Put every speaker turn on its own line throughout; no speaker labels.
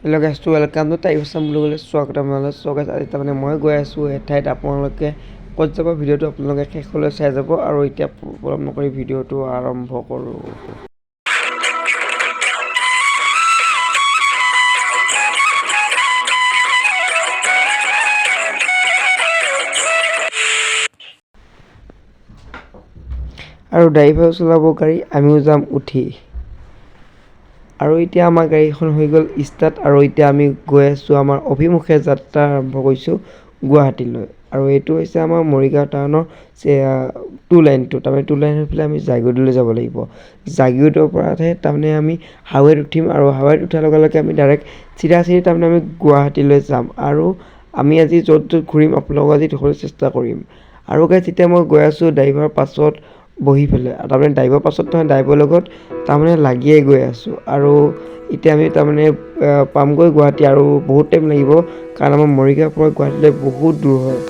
Hello' guys to welcome to type Assam বুলি ক'লে স্বাগতম আপোনালোক গাইছ আজি তাৰমানে মই গৈ আছোঁ এঠাইত আপোনালোকে ক'ত যাব ভিডিঅ'টো আপোনালোকে শেষলৈ চাই যাব আৰু এতিয়া পলম নকৰি ভিডিঅ'টো আৰম্ভ কৰোঁ। আৰু ড্ৰাইভাৰ চলাব গাড়ী, আমিও যাম উঠি। আৰু এতিয়া আমাৰ গাড়ীখন হৈ গ'ল ষ্টাৰ্ট আৰু এতিয়া আমি গৈ আছোঁ আমাৰ অভিমুখে যাত্ৰা আৰম্ভ কৰিছোঁ গুৱাহাটীলৈ। আৰু এইটো হৈছে আমাৰ মৰিগাঁও টাউনৰ 2 লাইনটো, তাৰমানে 2 লাইন হৈ পেলাই আমি জাগীৰোডলৈ যাব লাগিব। জাগীৰোডৰ পৰাহে তাৰমানে আমি হাইৱেত উঠিম আৰু হাইৱেত উঠাৰ লগে লগে আমি ডাইৰেক্ট চিধা তাৰমানে আমি গুৱাহাটীলৈ যাম। আৰু আমি আজি য'ত য'ত ঘূৰিম আপোনালোকক আজি দেখুৱাবলৈ চেষ্টা কৰিম। আৰু গাইছ এতিয়া মই গৈ আছোঁ ড্ৰাইভাৰৰ পাছত বহি পেলাই, তাৰমানে ড্ৰাইভাৰৰ পাছত নহয় ড্ৰাইভাৰৰ লগত তাৰমানে লাগিয়ে গৈ আছোঁ। আৰু এতিয়া আমি তাৰমানে পামগৈ গুৱাহাটী আৰু বহুত টাইম লাগিব কাৰণ আমাৰ মৰিগাঁৱৰ পৰা গুৱাহাটীলৈ বহুত দূৰ হয়।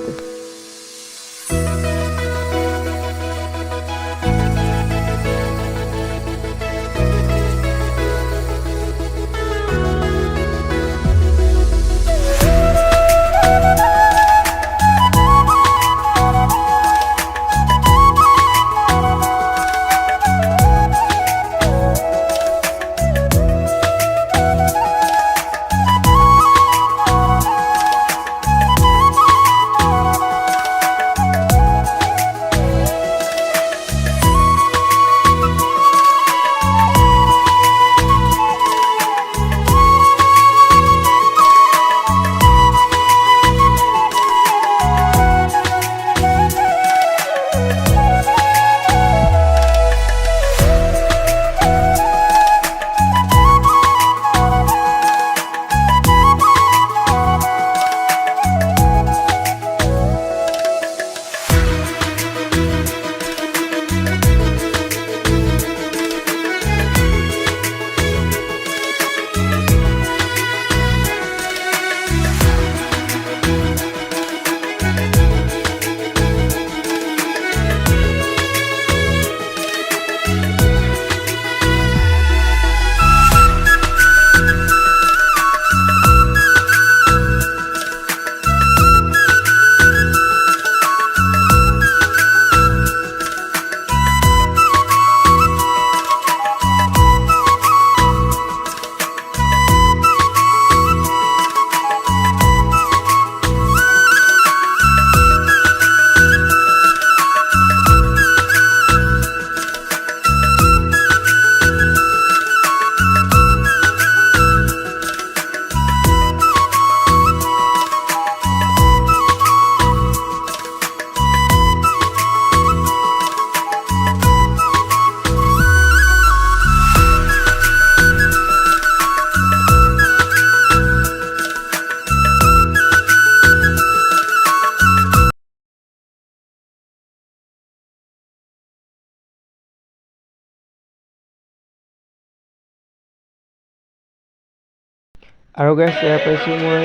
আৰু গাইছ এয়া পাইছোঁ মই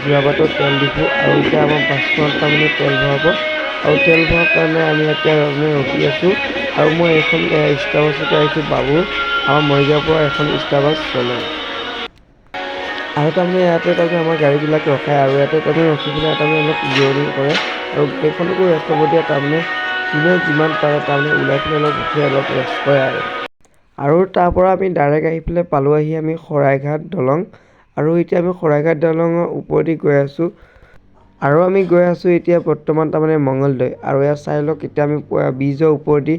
যোৰাবাটত তেল ডিপু আৰু এতিয়া আমাৰ বাছখনত তাৰমানে তেল ভৰাব আৰু তেল ভৰোৱাৰ কাৰণে আমি এতিয়া তাৰমানে ৰখি আছোঁ। আৰু মই এখন ষ্টাৰ বাছতে আহিছোঁ বাবু, আমাৰ মৰিগাঁৱৰ পৰা এখন ষ্টাৰ বাছ চলে। আৰু তাৰমানে ইয়াতে তাৰমানে আমাৰ গাড়ীবিলাক ৰখায় আৰু ইয়াতে তাৰমানে ৰখি পেলাই তাৰমানে অলপ জিৰণি কৰে আৰু গাড়ীখনকো ৰেষ্ট ল'ব দিয়ে, তাৰমানে যোনে যিমান পাৰে তাৰমানে ওলাই পেলাই অলপ উঠি অলপ ৰেষ্ট কৰে আৰু তাৰ পৰা আমি ডাইৰেক্ট আহি পেলাই পালোঁহি আমি শৰাইঘাট দলং। আৰু এতিয়া আমি শৰাইঘাট দলঙৰ ওপৰেদি গৈ আছোঁ আৰু আমি গৈ আছোঁ এতিয়া বৰ্তমান তাৰমানে মঙলদৈ। আৰু ইয়াত চাই লওক এতিয়া আমি ব্ৰিজৰ ওপৰেদি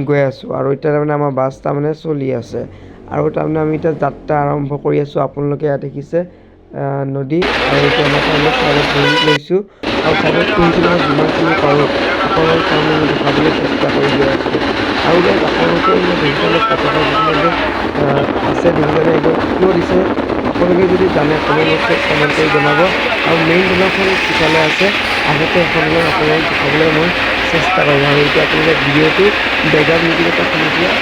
গৈ আছোঁ আৰু এতিয়া তাৰমানে আমাৰ বাছ তাৰমানে চলি আছে আৰু তাৰমানে আমি এতিয়া যাত্ৰা আৰম্ভ কৰি আছোঁ। আপোনালোকে ইয়াত দেখিছে নদী আৰু এতিয়া মই চাইডত বহি লৈছোঁ আৰু চাইডত বহি মই যিমানখিনি পাৰোঁ আপোনালোকক তাৰমানে আমি দেখাবলৈ চেষ্টা কৰি গৈ আছোঁ। আৰু গাইছ আপোনালোকে দেখিবলৈ পতাকা যিবিলাক আছে দেখিবলৈ এইবোৰ কিয় দিছে আপোনালোকে যদি জানে আপোনালোকে কমেণ্ট কৰি জনাব। আৰু মেইন দলংখন সিফালে আছে, আগতে এখনলৈ আপোনালোকক দেখাবলৈ মই চেষ্টা কৰিম। আৰু এতিয়া আপোনালোকে ভিডিঅ'টো বেকগ্ৰাউণ্ড মিউজিক এটা শুনি দিয়া।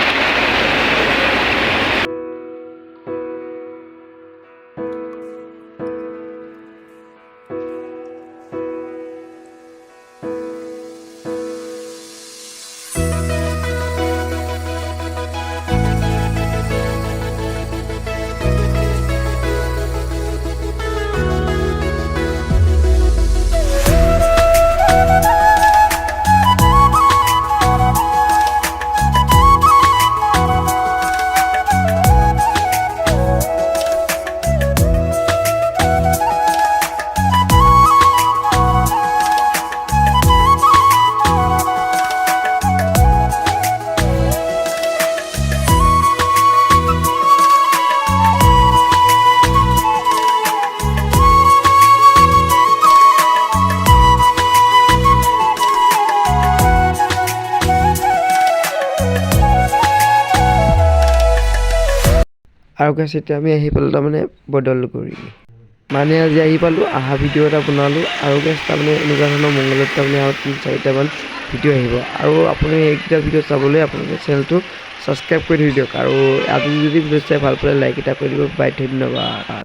গাইছ এতিয়া আমি আহি পালোঁ তাৰমানে বদল কৰি মানে আজি আহি পালোঁ আহা ভিডিঅ' এটা বনালোঁ আৰু গাইছ তাৰমানে এনেকুৱা ধৰণৰ মংগলত তাৰমানে আৰু 3-4টামান ভিডিঅ' আহিব আৰু আপুনি এইকেইটা ভিডিঅ' চাবলৈ আপোনালোকে চেনেলটো ছাবস্ক্ৰাইব কৰি থৈ দিয়ক আৰু আজি যদি ভিডিঅ' চাই ভাল পালে লাইক এটা কৰি দিব বাই ধন্যবাদ।